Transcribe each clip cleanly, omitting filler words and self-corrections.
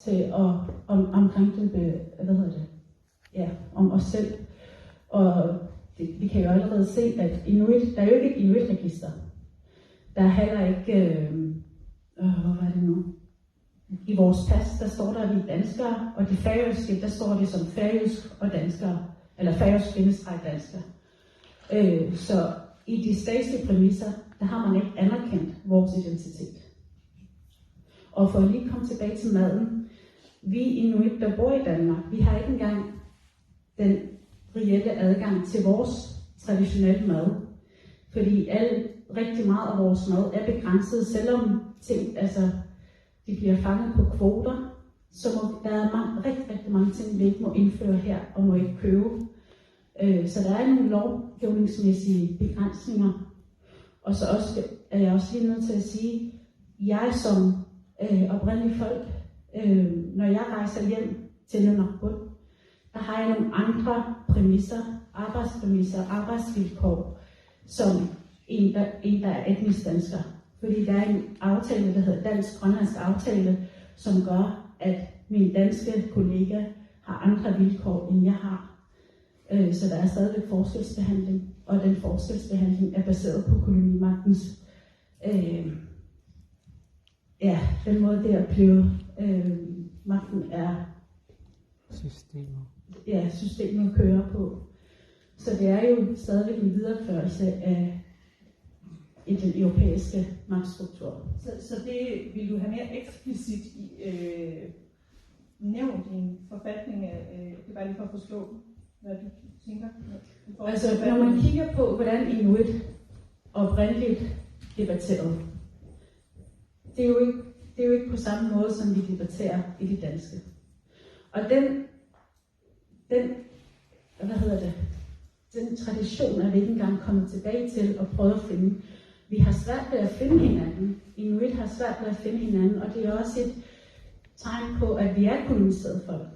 til omkring om os selv. Og vi kan jo allerede se, at Inuit, der er jo ikke et Inuit-register. Der er heller ikke, hvor var det nu? I vores pas, der står der, at vi er danskere, og de færøske, der står det som færøsk og danskere, eller færøsk-danskere. Så i de statslige præmisser, der har man ikke anerkendt vores identitet. Og for at lige komme tilbage til maden, vi Inuit, der bor i Danmark, vi har ikke engang den reelle adgang til vores traditionelle mad. Fordi rigtig meget af vores mad er begrænset, selvom de bliver fanget på kvoter, så der er rigtig mange ting, vi ikke må indføre her og må ikke købe. Så der er nogle lovgivningsmæssige begrænsninger. Og så er jeg også lige nødt til at sige, jeg som oprindelig folk, når jeg rejser hjem til Nunavut, der har jeg nogle andre præmisser, arbejdsvilkår, som en, der er etnisk dansker. Fordi der er en aftale, der hedder dansk-grønlandsk aftale, som gør, at min danske kollega har andre vilkår, end jeg har. Så der er stadigvæk forskelsbehandling, og den forskelsbehandling er baseret på kolonimagtens den måde det at blive magten er systemet kører på. Så det er jo stadigvæk en videreførelse af den europæiske magtstruktur. Så det vil du have mere eksplicit nævnt i en forfatning? Det er bare lige for at forstå, hvad du tænker. Altså, når man kigger på, hvordan Inuit oprindeligt debatterede, det er jo ikke på samme måde, som vi debatterer i det danske. Og den tradition er vi ikke engang kommet tilbage til og prøve at finde. Vi har svært ved at finde hinanden. Inuit har svært ved at finde hinanden, og det er også et tegn på, at vi er koloniseret folk.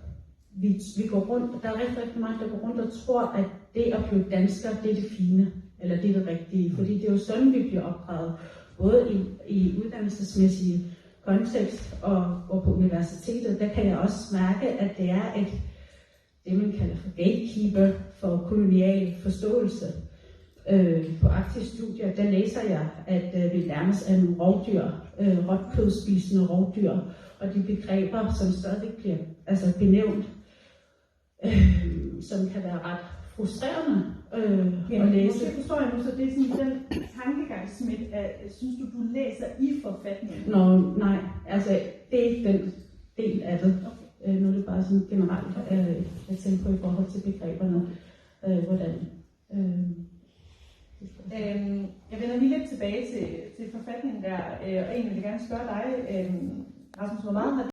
Vi går rundt, der er rigtig mange, der går rundt og tror, at det at blive dansker, det er det fine, eller det er det rigtige. Fordi det er jo sådan, vi bliver opdraget, både i uddannelsesmæssige kontekst og på universitetet. Der kan jeg også mærke, at det er det man kalder for gatekeeper for kolonial forståelse. På aktive studier, der læser jeg, at vi nærmest er nogle rovdyr, råtkødspisende rovdyr, og de begreber, som stadig bliver benævnt, som kan være ret frustrerende at læse. Jeg forstår jeg nu, så det er sådan den tankegangsmæt, synes du læser i forfatningen? Nej, det er ikke den del af det. Okay. Nu er det bare sådan generelt, jeg tænker på i forhold til begreberne, hvordan... Jeg vender lige lidt tilbage til forfatningen der, og egentlig vil jeg gerne spørge dig, Rasmus, hvor meget har